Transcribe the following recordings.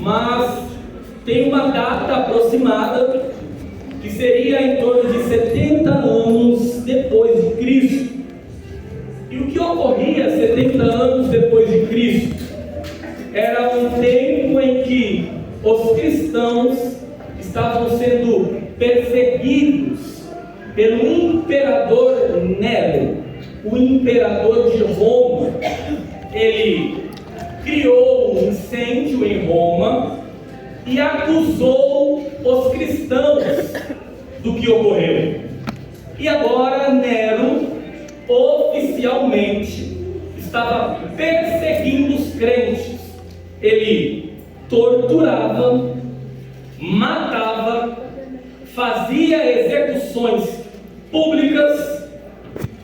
mas tem uma data aproximada que seria em torno de 70 anos depois de Cristo. E o que ocorria 70 anos depois de Cristo? Era um tempo em que os cristãos estavam sendo perseguidos pelo imperador Nero, o imperador de Roma. Ele criou um incêndio em Roma e acusou os cristãos do que ocorreu. E agora Nero oficialmente estava perseguindo os crentes. Ele torturava, matava, fazia execuções públicas.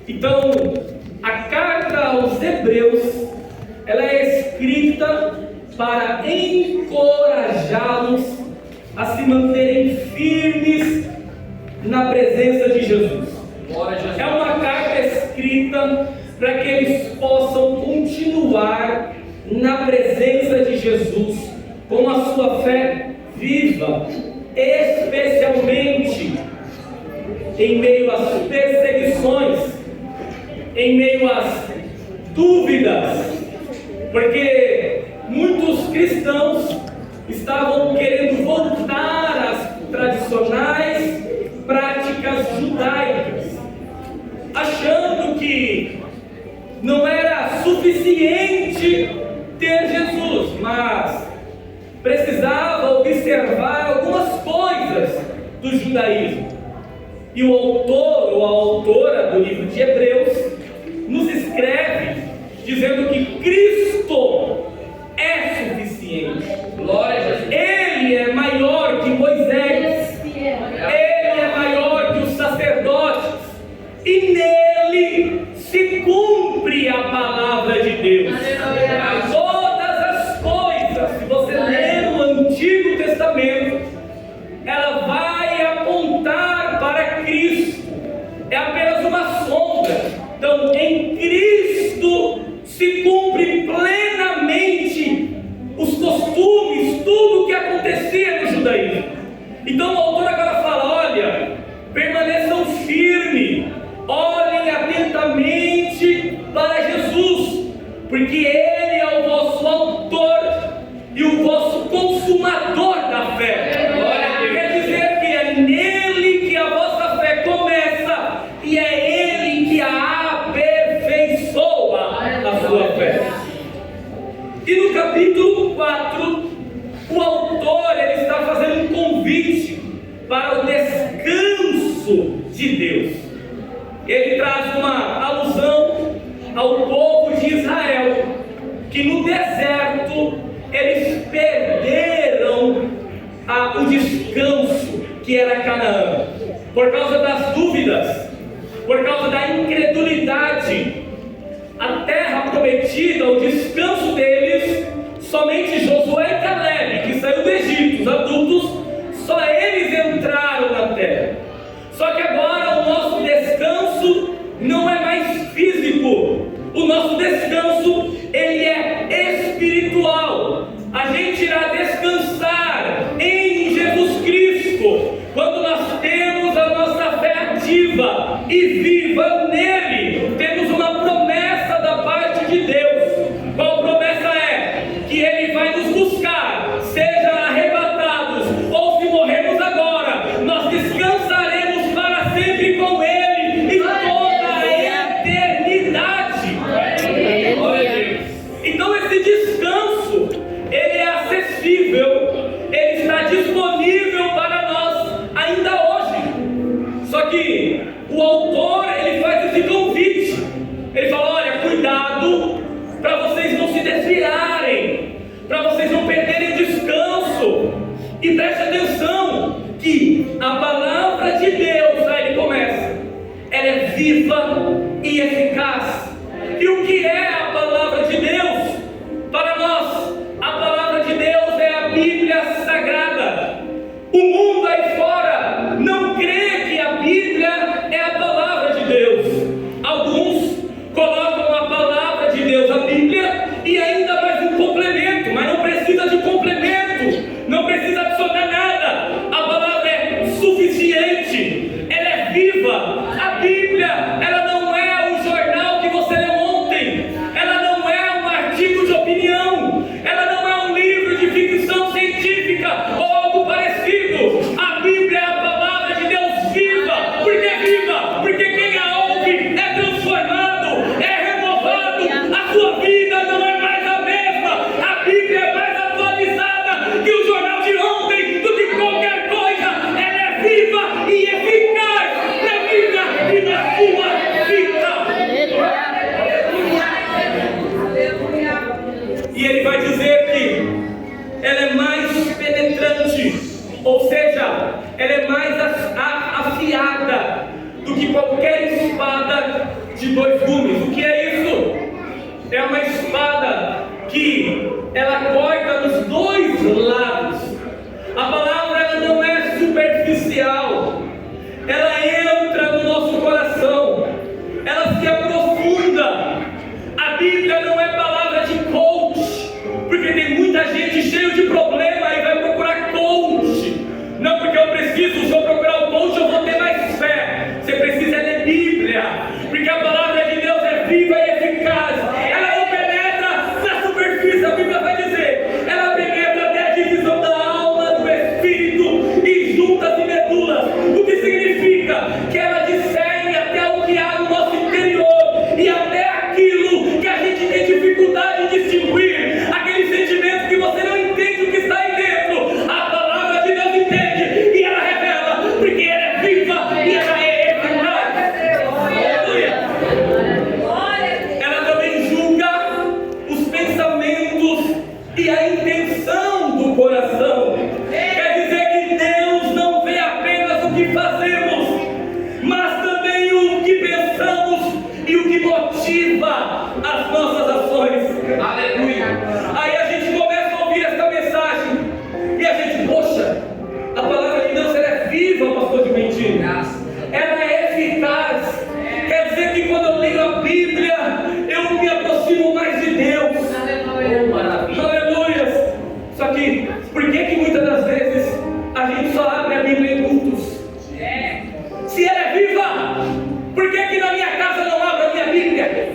Então, a carta aos Hebreus, ela é escrita para encorajá-los a se manterem firmes na presença de Jesus. É uma carta escrita para que eles possam continuar na presença de Jesus com a sua fé viva, especialmente em meio às perseguições, em meio às dúvidas, porque muitos cristãos estavam querendo voltar às tradicionais práticas judaicas, achando que não era suficiente ter Jesus, mas precisava observar algumas coisas do judaísmo. E o autor ou a autora do livro de Hebreus nos escreve dizendo que Cristo é suficiente. Glória a Jesus. Ele é maior que Moisés. Ele é maior que os sacerdotes. E nele se cumpre a palavra de Deus. Todas as coisas, se você ler o Antigo Testamento, ela vai apontar para Cristo. É apenas uma sombra. Então, em Cristo se cumpre plenamente os costumes, tudo o que acontecia no judaísmo. Então o autor agora fala: olha, permaneçam firmes, olhem atentamente para Jesus, porque Ele é o vosso autor e o vosso consumador da fé. Quer dizer que é nele que a vossa fé começa e é Ele que a aperfeiçoa a sua fé. E no capítulo 4, o autor ele está fazendo um convite para o descanso de Deus. Ele traz uma alusão ao povo de Israel, que no deserto eles perderam o descanso que era Canaã, por causa das dúvidas, por causa da incredulidade. A terra prometida, o descanso deles, somente Josué e Caleb, que saiu do Egito, os adultos, só eles entraram na terra. Só que agora o nosso descanso não é mais físico, o nosso descanso ele é espiritual. A gente irá descansar em Jesus Cristo quando nós temos a nossa fé ativa e viva nele. Temos uma promessa da parte de Deus. Qual promessa é? Que Ele vai nos buscar, seja arrebatados ou se morrermos agora, nós descansaremos para sempre com Ele e toda a eternidade. Então esse descanso, ele é acessível, ele está disponível para nós ainda hoje. Só que o autor ele faz esse convite. Ele fala: olha, cuidado para vocês não se desviarem, para vocês não perderem descanso. E preste atenção que a palavra de Deus, aí ele começa, ela é viva e eficaz. E o que é a palavra de Deus? Para nós, a palavra de Deus é a Bíblia Sagrada. O mundo aí fora não crê que a Bíblia é a palavra de Deus. Alguns colocam a palavra de Deus, a Bíblia, e ainda mais um complemento, mas não precisa de complemento. Ou seja, ela é mais afiada do que qualquer espada de 2 gumes. O que é isso? É uma espada que ela corta nos 2 lados. A palavra ela não é superficial, ela entra no nosso coração, ela se aprofunda. A Bíblia não é palavra de coach, porque tem muita gente cheia de problema e vai procurar coach. Não, porque eu preciso, se eu procurar o coach eu vou ter mais fé. Você precisa ler Bíblia, porque a palavra de Deus é viva e eficaz. Ela não penetra na superfície, a Bíblia vai dizer, ela penetra até a divisão da alma, do espírito e juntas e medulas, o que significa que ela discerne até o que há no nosso interior e até aquilo que a gente tem dificuldade de distinguir, aquele sentimento que você não entende o que está aí dentro. A palavra de Deus entende e ela revela, porque ela é viva e ela é eficaz. Ela também julga os pensamentos e a intenção do coração. Quer dizer que Deus não vê apenas o que fazemos, mas também o que pensamos e o que motiva as nossas ações. Aleluia! Aí a gente começa a ouvir essa mensagem e a gente, poxa, a palavra de Deus ela é viva, pastor de mentira. Ela é eficaz. Quer dizer que quando eu leio a Bíblia, eu me aproximo mais de Deus. Aleluia! Só que, por que muitas das vezes a gente só abre a Bíblia em cultos? Se ela é viva, por que na minha casa não abro a minha Bíblia?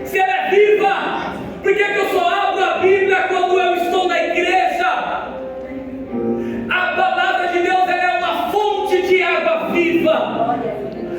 Se ela é viva, por que eu só abro a Bíblia quando eu estou na igreja? A palavra de Deus ela é uma fonte de água viva.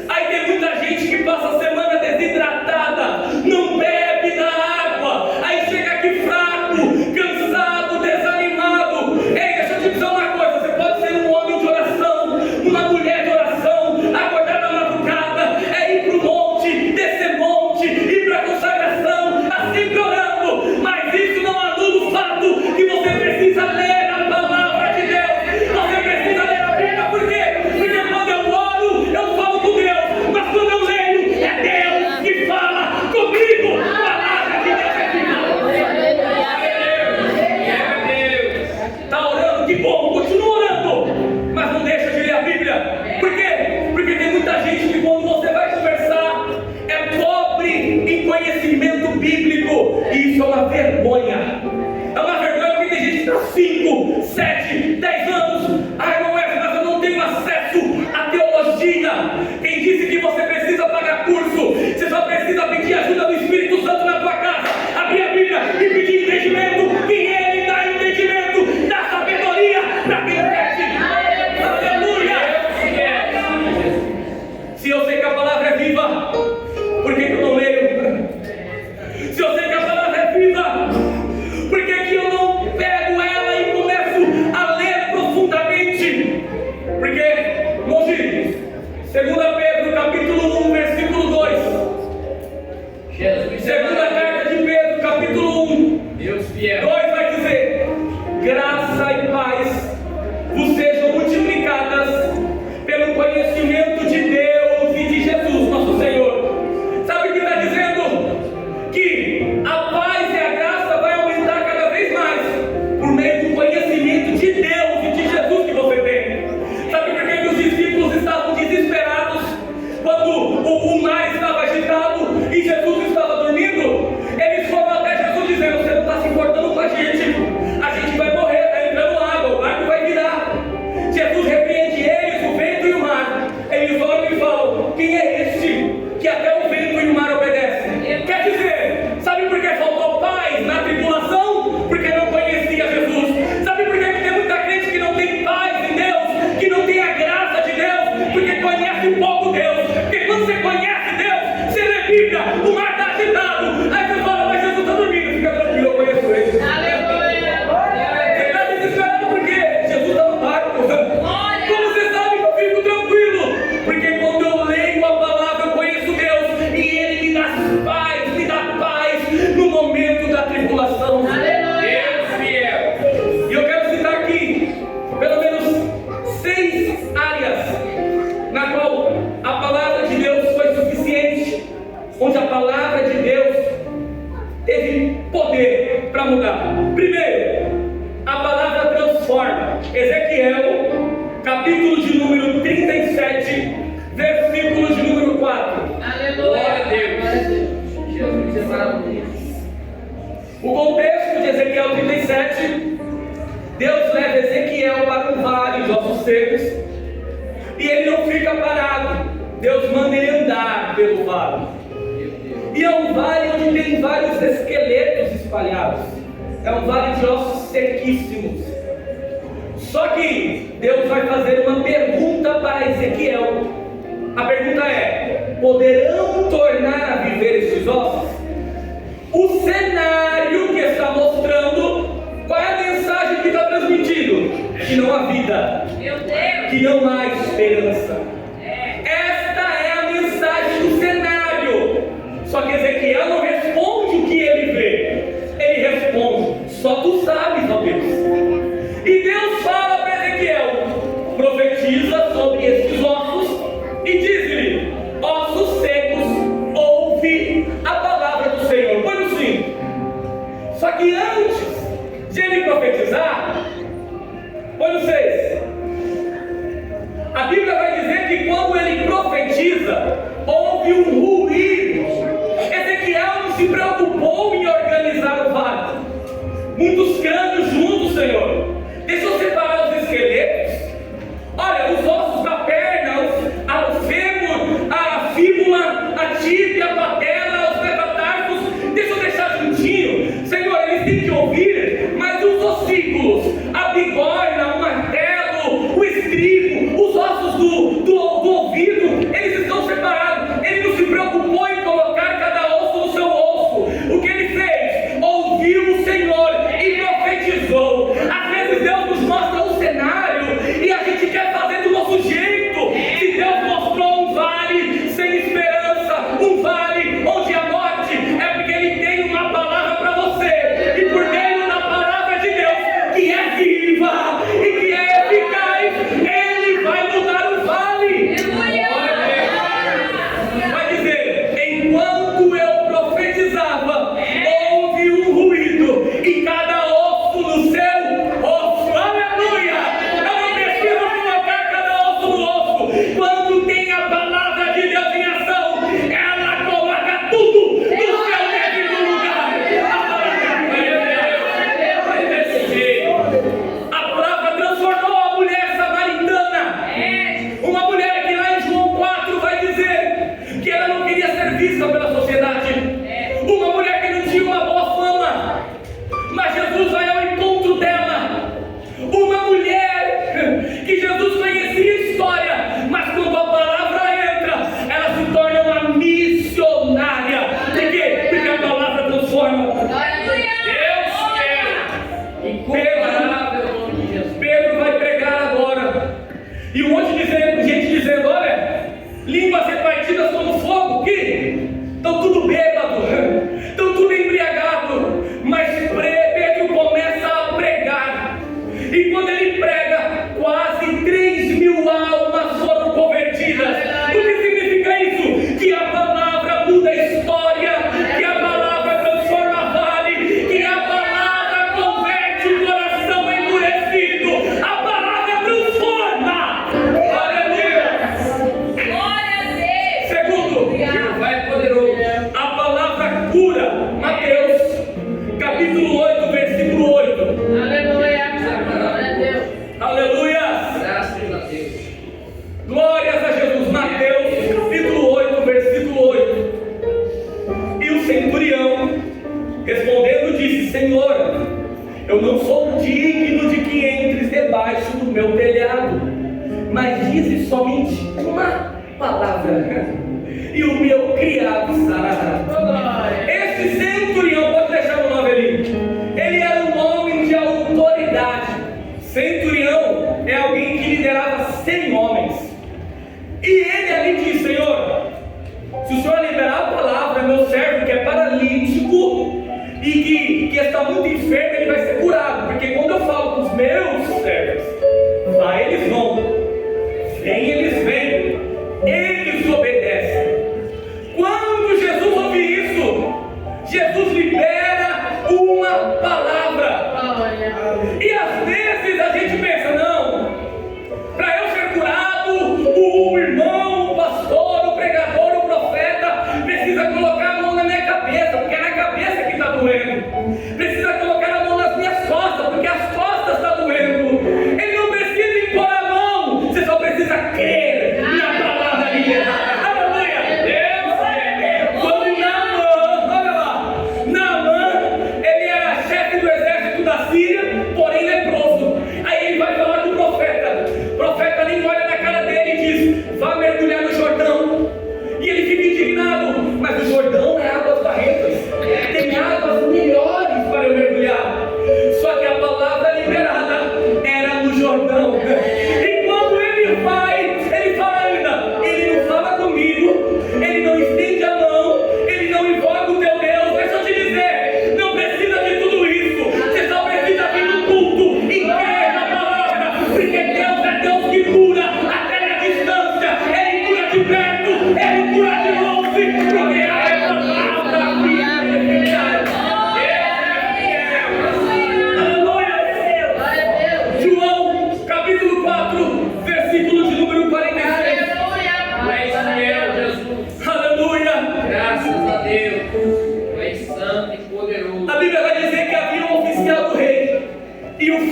Aí tem muita gente que passa a semana desidratada, não bebe da água, aí chega aqui fraco, cansado, desanimado. Ei, deixa eu te dizer uma coisa, você pode ser um homem de oração, uma mulher de oração, acordar na madrugada, ir para o monte, descer monte, ir para a consagração, sempre orando, mas isso não anula o fato que você precisa ler a palavra de Deus. Você precisa ler a Bíblia, por quê? Porque quando eu oro, eu falo com Deus, mas quando eu leio, é Deus que fala comigo. A palavra de Deus é viva. Está orando? Que bom, continua orando, mas não deixa de ler a Bíblia. Por quê? Porque tem muita gente que quando você vai conversar, é pobre em conhecimento bíblico, e isso é uma vergonha. É uma vergonha porque tem gente que está 5, 7, 10 anos. Ai, não é, mas eu não tenho acesso à teologia. Quem disse que você precisa pagar curso? Você só precisa pedir ajuda do Espírito Santo na tua casa, abrir a Bíblia e pedir entendimento, que Ele dá entendimento, dá sabedoria para quem pede. Aleluia! Se eu sei que a palavra é viva, por que eu não leio? Se eu sei que a palavra é viva, por que eu não pego ela e começo a ler profundamente? Ezequiel, capítulo de número 37, versículo de número 4. Glória a Deus. Jesus é. O contexto de Ezequiel 37, Deus leva Ezequiel para um vale de ossos secos, e ele não fica parado. Deus manda ele andar pelo vale. E é um vale onde tem vários esqueletos espalhados. É um vale de ossos sequíssimos. Só que Deus vai fazer uma pergunta para Ezequiel. A pergunta é: poderão tornar a viver estes ossos? O cenário que está mostrando, qual é a mensagem que está transmitindo? Que não há vida, que não há esperança. Esta é a mensagem do cenário. Só que Ezequiel não responde o que ele vê. Ele responde: só tu sabes, ó Deus. E Deus fala para Ezequiel: profetiza sobre estes ossos e diz-lhe: ossos secos, ouve a palavra do Senhor. Põe no 5. Só que antes de ele profetizar, põe no 6. A Bíblia vai dizer que quando ele profetiza, houve um ruído. Ezequiel não se preocupou em organizar o vale. Muitos crânios juntos, Senhor. Deixa eu separar os esqueletos. Olha, os ossos da perna, o fêmur, a fíbula, a tíbia, a patela, os metatarsos. Deixa eu deixar juntinho. Senhor, eles têm que ouvir, mas os ossículos, a bigorna, o martelo, o estribo, os ossos do ouvido, eles estão separados. Ele não se preocupou em colocar cada osso no seu osso. O que ele fez? Ouviu o Senhor e profetizou. Às vezes Deus nos mostra um cenário e a gente quer fazer do nosso jeito. Se Deus mostrou um vale sem esperança, um vale onde a morte, é porque Ele tem uma palavra para você. E por meio da palavra de Deus, que é viva e que é eficaz, Ele vai mudar o vale. Vai dizer: enquanto eu profetizava, houve um ruído e cada osso no seu osso. Aleluia! Eu não preciso colocar cada osso no osso. Quando tem a palavra de Deus em ação, ela coloca tudo no seu devido lugar. A palavra transformou a mulher samaritana. Uma mulher que lá em João 4 vai dizer que ela não queria ser vista pela sociedade. Uma mulher que não tinha uma boa fama, mas Jesus vai ao encontro dela. Uma mulher que Jesus conhecia a história, mas quando a palavra entra, ela se torna uma missionária. Por quê? Porque a palavra transforma. Deus quer. Pedro vai pregar agora. E um monte de gente dizendo: olha, línguas repartidas como fogo, que estão tudo bêbado, estão tudo embriagado. Mas Pedro começa a pregar. E quando ele prega, quase 3.000 almas foram convertidas. O que significa isso? Que a palavra muda a história, que a palavra transforma vale, que a palavra converte o coração endurecido. A palavra transforma. Aleluia. Segundo, Jeová é poderoso. A palavra cura. Mateus, capítulo 8, versículo 8. Aleluia. Glórias a Jesus. Mateus, capítulo 8, versículo 8. E o centurião, respondendo, disse: Senhor, eu não sou digno de que entres debaixo do meu telhado, mas dize somente uma palavra, e o meu criado sarará. Esse centurião, pode deixar o nome ali, ele era um homem de autoridade. Centurião é alguém que liderava 100 homens. E ele ali diz: Senhor, se o Senhor liberar a palavra, meu servo que é paralítico e que está muito enfermo, ele vai ser curado. Porque quando eu falo com os meus servos, a eles vão, eles vêm, eles obedecem. Quando Jesus ouve isso, Jesus libera uma palavra. E às vezes a gente pensa: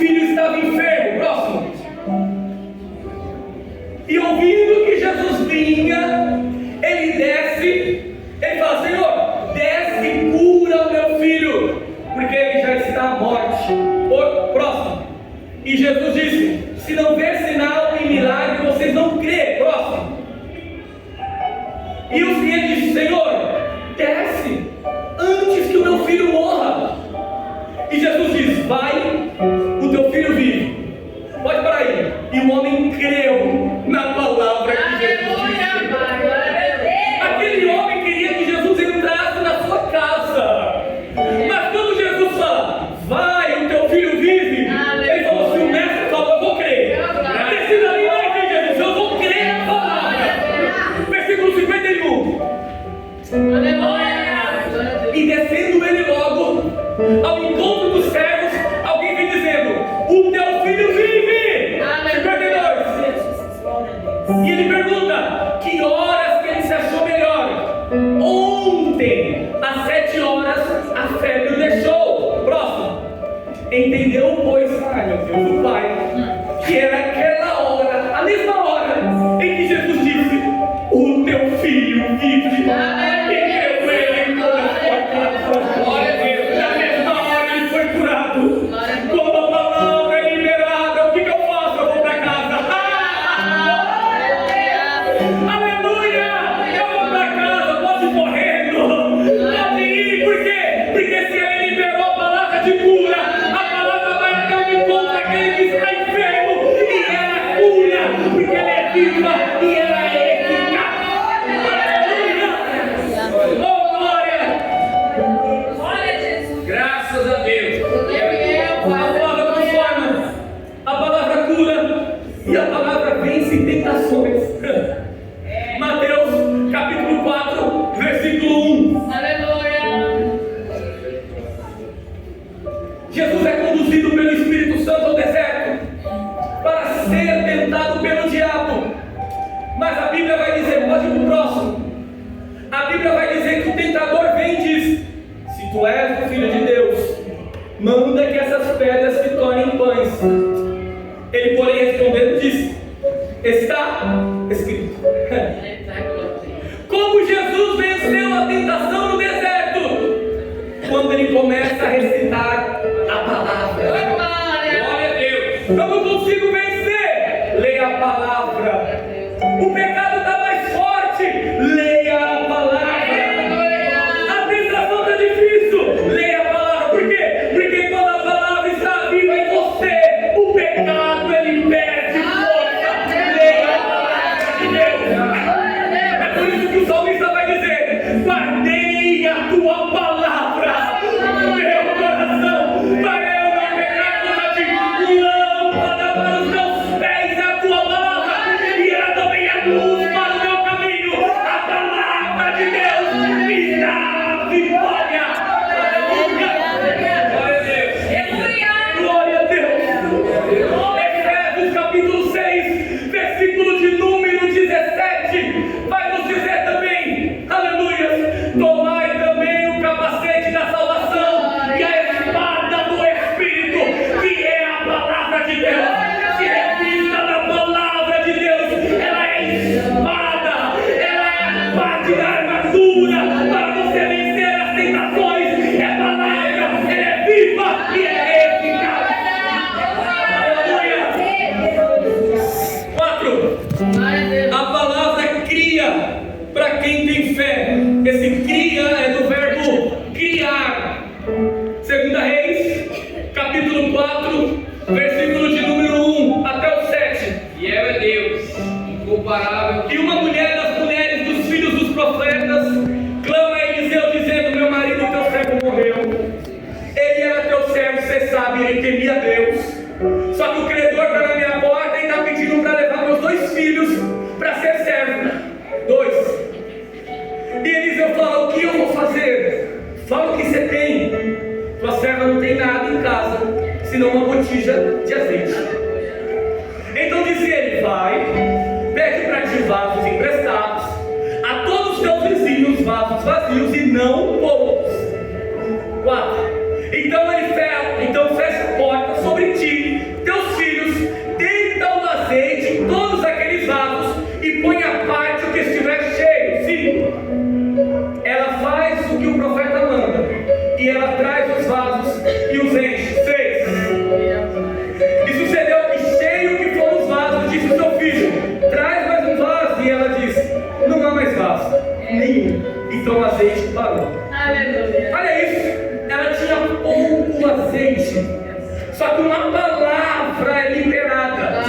filho estava enfermo. Próximo. E ouvindo que Jesus vinha, ele desce, ele fala: Senhor, desce e cura o meu filho, porque ele já está à morte. Próximo. E Jesus disse: se não ver sinal e milagre, vocês não crê. Próximo. E ele disse: Senhor, desce antes que o meu filho morra. E Jesus diz: vai, o teu filho vive. Pode parar aí. E o homem creu na palavra que Jesus disse. Aquele homem queria que Jesus entrasse na sua casa. Mas quando Jesus fala: vai, o teu filho vive, ele falou: se o mestre falou, eu vou crer. Descida ali, vai, Jesus, eu vou crer na palavra. Versículo 51. E descendo ele logo ao encontro dos servos, alguém vem dizendo: o teu filho vive. 52. E ele pergunta: que horas que ele se achou melhor? Ontem, às 7 horas, a febre o deixou. Próximo. Entendeu, pois, meu Deus, o pai, que era aquela hora, a mesma hora, em que Jesus disse: o teu filho vive. Mateus capítulo 4, versículo 1. Jesus é conduzido pelo Espírito Santo ao deserto para ser tentado pelo diabo. Mas a Bíblia vai dizer, pode ir para o próximo. A Bíblia vai dizer que o tentador vem e diz: se tu és o Filho de Deus, manda que essas pedras se tornem pães. Ele, porém, respondendo, disse: está escrito. Como Jesus venceu a tentação no deserto? Quando ele começa a recitar a palavra. Glória a Deus. Eu não consigo vencer. Leia a palavra. O pecado está mais forte. Leia a palavra. A tentação está difícil. Leia a palavra. Por quê? Porque quando a palavra está viva em você, o pecado ele perde força. Leia a palavra de Deus. É por isso que o salmista vai dizer: guardei a tua palavra no meu coração, para eu não pecar contra ti. Lâmpada para os meus pés é a tua palavra, e ela também é luz para o meu caminho. A palavra de Deus me dá a vitória. Aleluia. Glória a Deus. Efésios capítulo 6, versículo de número 17, vai nos dizer também: aleluia, tomai também o capacete da salvação e a espada do Espírito, que é a palavra de Deus. Se é vista da palavra de Deus, ela é espada, ela é a parte da armadura para você vencer as tentações. É palavra, ela é viva e é eficaz. Aleluia. 4. A palavra cria para quem tem fé. Esse cria é do verbo criar. 2 Reis, capítulo 4, versículo de número 1 até o 7. Fiel é Deus, incomparável. E uma mulher das mulheres dos filhos dos profetas clama a Eliseu dizendo: meu marido, teu servo, morreu. Ele era teu servo, você sabe, ele temia Deus. Só que o credor está na minha porta e está pedindo para levar meus 2 filhos para ser servo. 2. E Eliseu fala: o que eu vou fazer? Fala o que você tem. Tua serva não tem nada em casa, senão uma botija de azeite. Então diz ele: vai, pede para ti vasos emprestados, a todos os teus vizinhos vasos vazios e não poucos. 4. Então fecha a porta sobre ti Então o azeite parou. Aleluia. Olha isso, ela tinha pouco azeite. Só que uma palavra é liberada.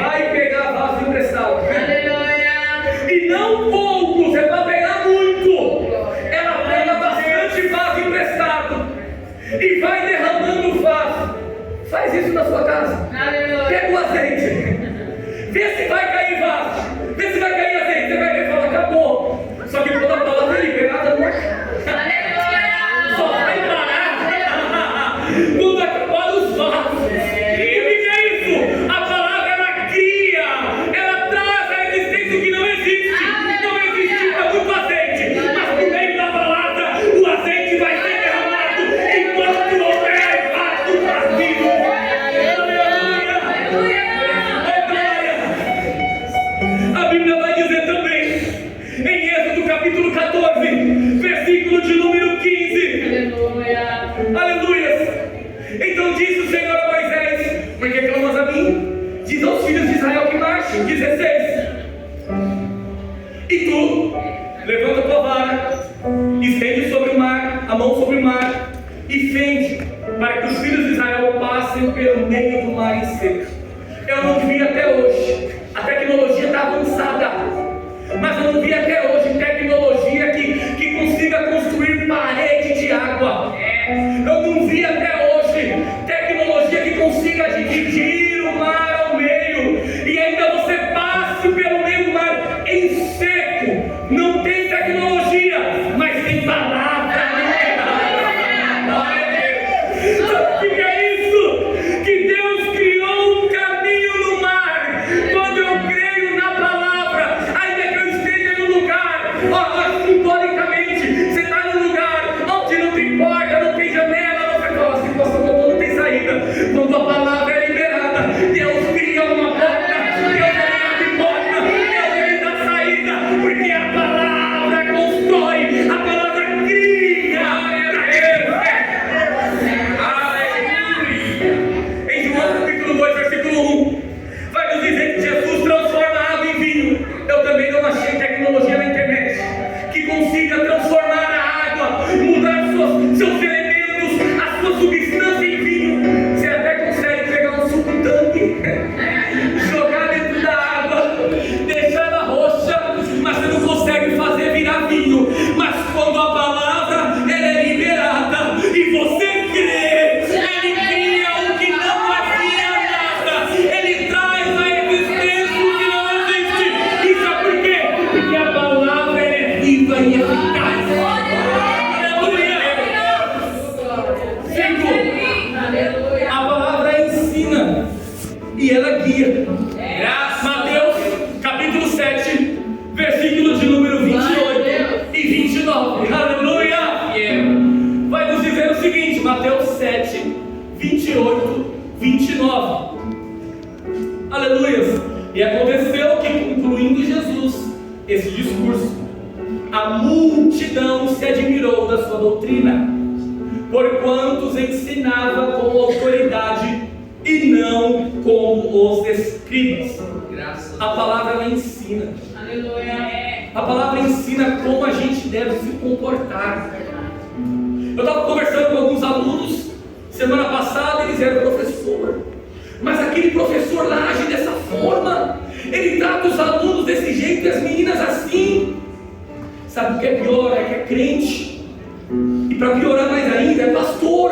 Vai pegar vaso emprestado. Aleluia. E não pouco, você vai pegar muito. Ela pega bastante vaso emprestado e vai derramando o vaso. Faz isso na sua casa. Aleluia. Pega o azeite. Vê se vai cair vaso. Vê se vai cair azeite. Você vai ver e fala, acabou. Só que quando a palavra é liberada, não Aleluia. só vai parar quando acabar os vasos. E o que é isso? A palavra ela cria, ela traz à existência o que não existe. Não existia muito azeite, mas por meio da palavra o azeite vai ser derramado enquanto houver vaso vazio. Aleluia. A Bíblia vai dizer também, em Êxodo capítulo 14, versículo de número 15. Aleluia. Então disse o Senhor a Moisés: por que clamas a mim? Diz aos filhos de Israel que marchem. 16. E tu, levanta a tua vara, estende sobre o mar, a mão sobre o mar, e fende, para que os filhos de Israel passem pelo meio do mar em seco. Eu não vi até hoje, a tecnologia está avançada, mas eu não vi até hoje tecnologia que consiga construir parede de água. Eu não vi até hoje tecnologia que consiga dividir o mar ao meio e ainda você passe pelo meio do mar em seco. Não tem tecnologia, mas tem palavra. Sabe o que é isso? Que Deus criou um caminho no mar. Quando eu creio na palavra, ainda que eu esteja no lugar, simbolicamente, você está no lugar onde não tem porta, não tem janela, você fala assim, pastor, não tem saída. Quando a palavra é liberada, Deus cria uma porta, Deus abre porta, Deus dá saída, porque a palavra constrói, a palavra cria. Em João capítulo 2, versículo 1, vai nos dizer que Jesus transforma a água em vinho. Eu também não achei tecnologia na internet que consiga transformar a água, mudar seus elementos, a sua substância em vinho. Você até consegue pegar um suco tanque, jogar dentro da água, deixar ela roxa, mas você não consegue fazer virar vinho. Mas quando a palavra ela é liberada e você crê, ele cria o que não havia nada, ele traz a existência o que não existe. E sabe por quê? Porque a palavra é viva e eficaz. Aleluia. A palavra ensina e ela guia. Mateus capítulo 7, versículo de número 28 e 29. Aleluia. Vai nos dizer o seguinte, Mateus 7, 28, 29. Aleluia. E aconteceu que, concluindo Jesus esse discurso, a multidão se admirou da sua doutrina, porquanto os ensinava com autoridade e não como os escribas. A palavra ela ensina. Aleluia. A palavra ensina como a gente deve se comportar. Eu estava conversando com alguns alunos semana passada, eles eram professor, mas aquele professor lá age dessa forma, ele trata os alunos desse jeito e as meninas assim. Sabe o que é pior? É que é crente, e para piorar mais ainda, é pastor.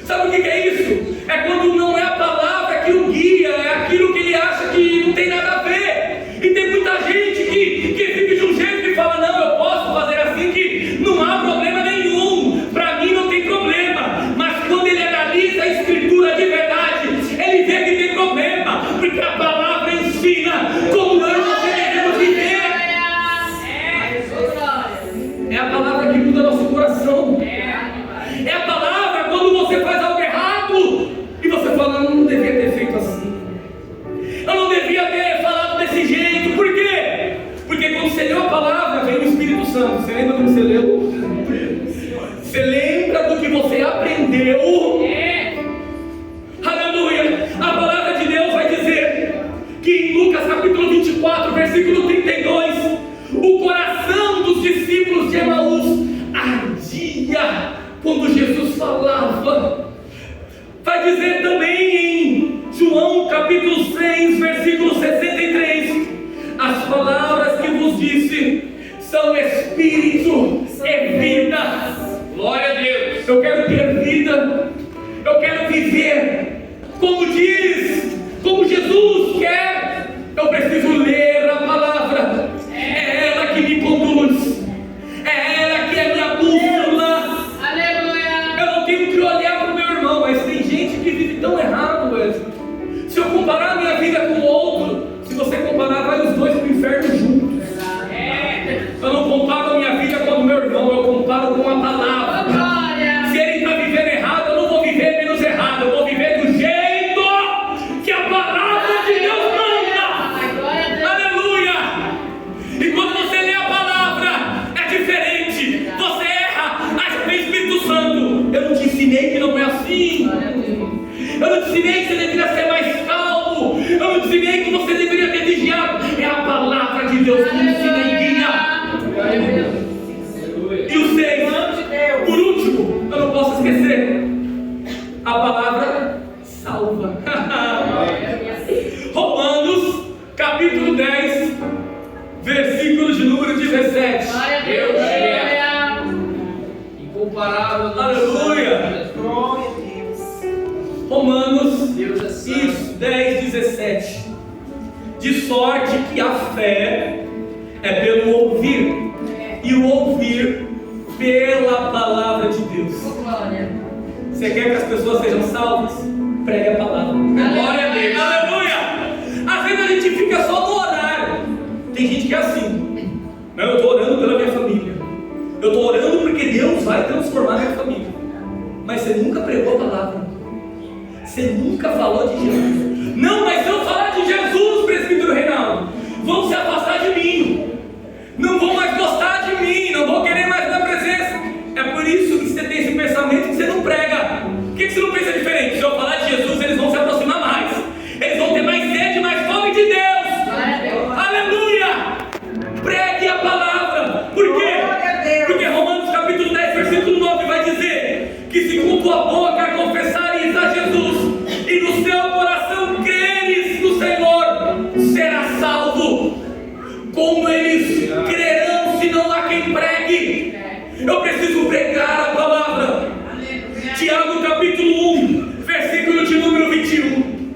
Sabe o que é isso? É quando não é a palavra que o guia, é aquilo que ele acha que não tem nada a ver. E tem muita gente que vive de um jeito que fala, não, eu posso fazer assim, que não há problema nenhum, para mim não tem problema. Mas quando ele analisa a escritura de verdade, ele vê que tem problema, porque a palavra ensina como eu e você devemos viver. É a palavra que muda nosso coração. É a palavra quando você faz algo errado e você quando Jesus falava. Vai dizer também em João capítulo 6, versículo 63: as palavras que vos disse são espírito e vida. Glória a Deus. Eu quero ter vida, eu quero viver como diz, como Jesus quer. Eu preciso ler a palavra, é ela que me conduz, é ela que é minha bússola. Aleluia. Eu não tenho que olhar para o meu irmão, mas tem gente que vive tão errado, Wesley. Se eu comparar a minha vida com o outro, se você comparar, vai os dois para o inferno juntos. Eu não comparo a minha vida com o meu irmão, eu comparo com a palavra. Glória. Se ele está vivendo errado, eu não vou viver menos errado, eu vou viver do jeito que a palavra de Deus manda. Glória a Deus. Aleluia! E quando você lê a palavra, é diferente. Você erra, acha que é Espírito Santo. Eu não te ensinei que não é assim. Eu não te ensinei que você deveria ser mais calmo. Eu não te ensinei que você deveria ter vigiado. É a palavra de Deus que me ensina e guia. E o 6, por último, eu não posso esquecer: a palavra salva. Romanos capítulo 10, versículo de número 17. Glória a Deus. Aleluia. Incomparável. Aleluia. Romanos Deus é santo. isso, 10, 17. De sorte que a fé é pelo ouvir, e o ouvir pela palavra de Deus. Glória. Você quer que as pessoas sejam salvas? Pregue a palavra. Glória a Deus. Aleluia. Às vezes a gente fica só no horário. Tem gente que é assim: não, eu estou orando pela minha família, eu estou orando porque Deus vai transformar a minha família. Mas você nunca pregou a palavra, você nunca falou de Jesus. Não, mas se eu falar de Jesus, presbítero Reinaldo, vão se afastar de mim, não vão mais gostar de mim, não vão querer mais minha presença. É por isso que você tem esse pensamento que você não prega. Por que você não pensa diferente? Se eu falar de Jesus, eles vão se aproximar mais, eles vão ter mais sede, mais fome de Deus. Aleluia! Pregue a palavra. Por quê? Porque Romanos capítulo 10, versículo 9 vai dizer que se com tua boca confessares a Jesus e no seu coração creres no Senhor, serás salvo. Como eles crerão se não há quem pregue? Eu preciso pregar a palavra. Tiago capítulo 1, versículo de número 21.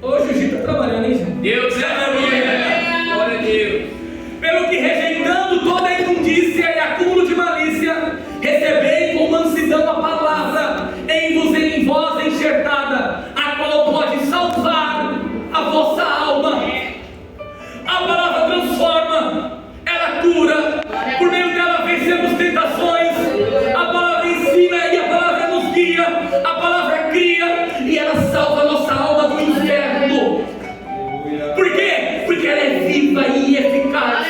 Hoje o Gito está trabalhando, hein, gente? Deus é aleluia. Glória a Deus. Pelo que rejeitando toda a imundícia e acúmulo de malícia, recebei com mansidão a palavra em vós enxertada, a qual pode salvar a vossa alma. A palavra transforma, ela cura, por meio dela vencemos tentações. A palavra ensina e a palavra nos guia, a palavra cria e ela salva a nossa alma do inferno. Por quê? Porque ela é viva e eficaz,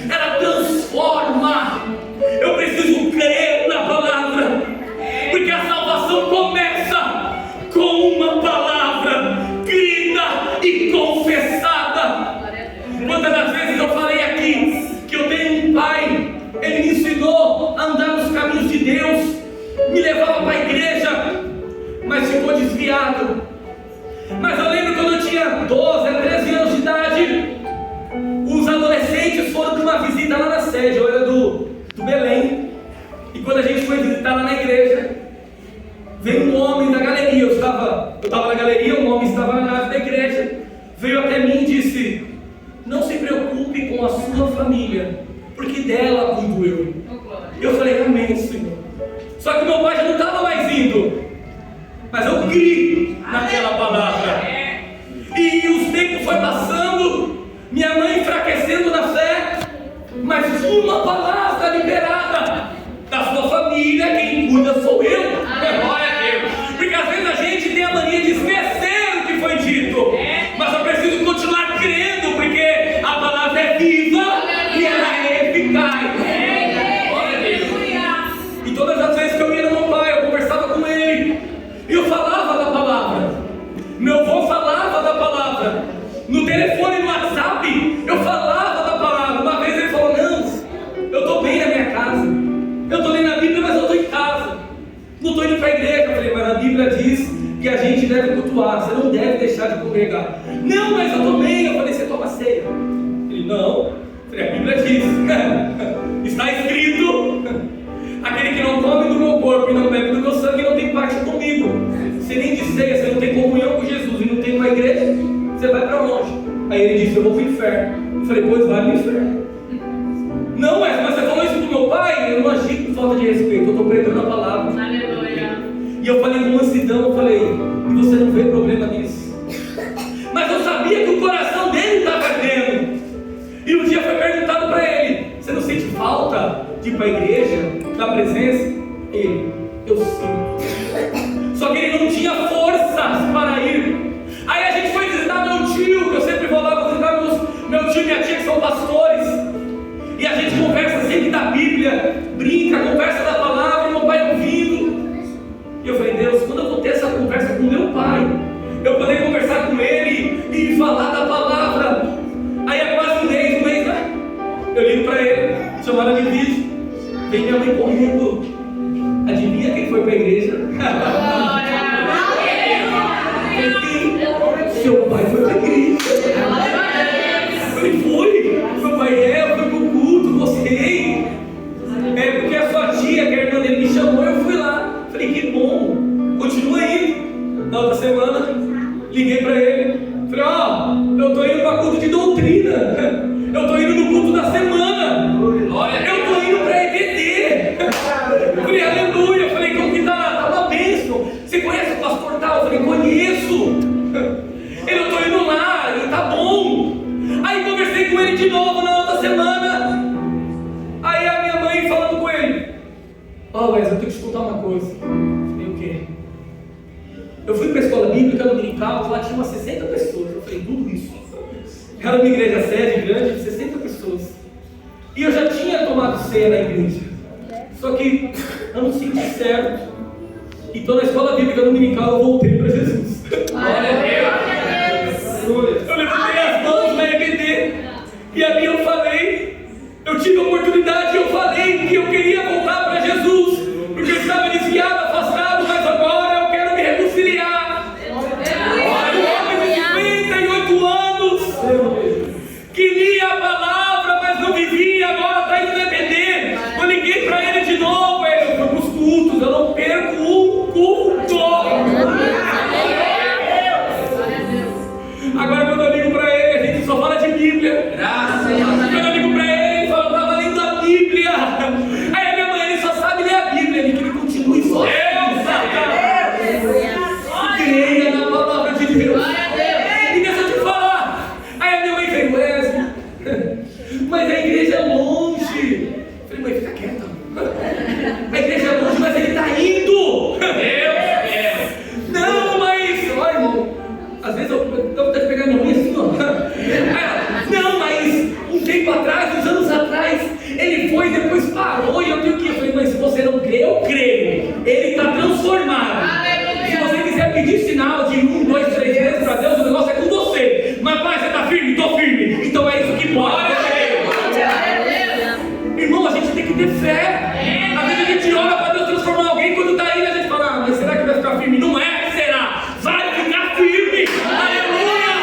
ela transforma. Eu preciso crer na palavra, porque a salvação começa com uma palavra crida e confessada. Quantas das vezes eu falei aqui que eu tenho um pai, ele me ensinou a andar nos caminhos de Deus, me levava para a igreja, mas ficou desviado. Mas eu lembro quando eu tinha 12 a 13 anos de idade, os adolescentes foram para uma visita lá na sede. Eu era do Belém, e quando a gente foi visitar lá na igreja, veio um homem da galeria. Eu estava na galeria, um homem estava na nave da igreja, veio até mim e disse: não se preocupe com a sua família, porque dela cuido eu. Eu falei: amém, Senhor. Só que meu pai já não estava mais indo, mas eu criei naquela palavra. E os tempos foi passando, minha mãe enfraquecendo na fé, mas uma palavra liberada da sua família, quem cuida sou eu. Glória a Deus. Porque às vezes a gente tem a mania de esquecer o que foi dito, mas eu preciso continuar crendo, porque a palavra é viva e ela é eficaz. Glória a Deus. E todas as vezes que eu ia no meu pai, eu conversava com ele, e eu falava da palavra. Meu avô falava da palavra. No telefone, no WhatsApp, eu falava da palavra. Uma vez ele falou: não, eu estou bem na minha casa, eu estou lendo a Bíblia, mas eu estou em casa. estou indo para a igreja. Eu falei, mas a Bíblia diz que a gente deve cultuar, você não deve deixar de congregar. Não, mas eu tomei. Eu falei, você toma ceia? Ele, não. Eu falei, a Bíblia diz, está escrito, aquele que não come do meu corpo e não bebe do meu sangue não tem parte comigo. Você nem de ceia, você não tem comunhão com Jesus e não tem uma igreja, você vai para longe. Aí ele disse, eu vou para o inferno. Eu falei, pois vai no inferno. Não, mas você falou isso pro meu pai? Eu não agi com falta de respeito, eu estou pregando a palavra. Aleluia. E eu falei com mansidão, eu falei, e você não vê problema nisso? Mas eu sabia que o coração dele estava ardendo. E um dia foi perguntado para ele, você não sente falta de ir para a igreja, da presença? Ele, eu sinto. Só que ele não tinha forças para ir. Aí a gente foi visitar meu tio, que eu sempre vou lá visitar meu tio e minha tia, que são pastores. E a gente conversa sempre da Bíblia, brinca, conversa da palavra, e meu pai ouvindo. E eu falei, Deus, quando eu vou ter essa conversa com meu pai, eu poder conversar com ele e falar da palavra. Aí é quase um mês, né? Eu ligo para ele, chamada de vídeo. Vem minha mãe correndo. Adivinha quem foi para a igreja? Seu pai foi para a igreja. Ele foi. Meu pai eu fui pro culto, gostei. É porque a sua tia, que a irmã dele, me chamou, eu fui lá. Falei, que bom. Continua indo. Na outra semana, liguei para ele. Falei, eu tô indo para culto de doutrina. Eu tô indo no culto da semana. Eu tô indo para EBD. Eu falei, aleluia. Eu falei, como que tá uma bênção. Você conhece o pastor tal? Eu falei, conheço. Eu tô indo lá e tá bom. Aí conversei com ele de novo na outra semana. Aí a minha mãe falando com ele, Wes, eu tenho que te contar uma coisa. Eu falei, o quê? Eu fui para a escola bíblica dominical, lá tinha umas 60 pessoas. Eu falei, tudo isso. Era uma igreja sede grande de 60 pessoas. E eu já tinha tomado ceia na igreja. Só que eu não senti certo. Então na escola bíblica dominical eu voltei para Jesus. Glória a Deus. Eu levantei as mãos na EBD. E ali eu falei, eu tive a oportunidade e eu falei que eu queria voltar para Jesus. Porque eu estava desviado, afastado, mas agora eu quero me reconciliar. Um homem de 58 anos, que lia a palavra, mas não vivia, agora está indo no EBD. Eu liguei para ele de novo, eu fui para os cultos, eu não perco um culto. Agora quando eu ligo para ele, a gente só fala de Bíblia. Graças a Deus. Quando eu ligo para ele, ele fala, eu estava lendo a Bíblia. Aí a minha mãe, ele só sabe ler a Bíblia, ele quer que continue só. Creia na palavra de Deus. E deixa eu te falar. Aí a minha mãe veio, Wesley, mas a igreja é longe. Eu falei, mãe, fica quieta. A igreja é longe, mas ele está indo. Não, mas, olha, irmão, às vezes eu vou ter que pegar minha mãe assim, ó. Não, mas um tempo atrás, uns anos atrás, ele foi e depois parou e eu tenho que ir. Eu falei, mas se você não crê, eu creio. Ele está transformado. Se você quiser pedir sinal de 1, 2, 3 vezes para Deus, o negócio é com você. Mas pai, você está firme? Estou firme. Então é isso que pode. Irmão, a gente tem que ter fé. Às vezes a gente ora para Deus transformar alguém, quando está indo a gente fala, mas será que vai ficar firme? Não é, será? Vai ficar firme. Aleluia.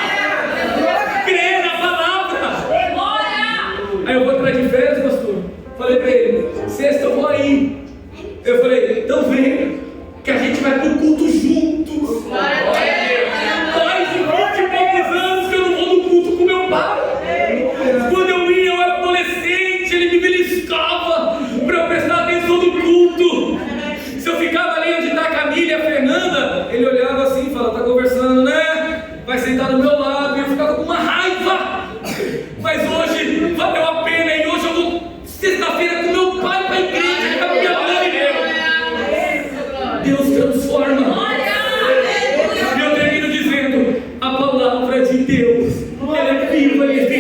Crê na palavra. Aí eu vou entrar de férias, pastor. Falei para ele, sexta eu vou aí. Eu falei, então vem, que a gente vai pro culto juntos. Mais de 20 e poucos anos que eu não vou no culto com meu pai. Quando eu ia, eu era adolescente, ele me beliscava para eu prestar atenção no culto. Se eu ficava ali onde está a Camila e a Fernanda, ele olhava assim e falava, tá conversando, né? Vai sentar do meu lado. E eu ficava com uma raiva. Mas hoje valeu a pena. E hoje eu vou sexta-feira com meu pai para a igreja, com a minha mãe. Deus transforma. E eu termino dizendo, a palavra de Deus, ela é viva e eficaz.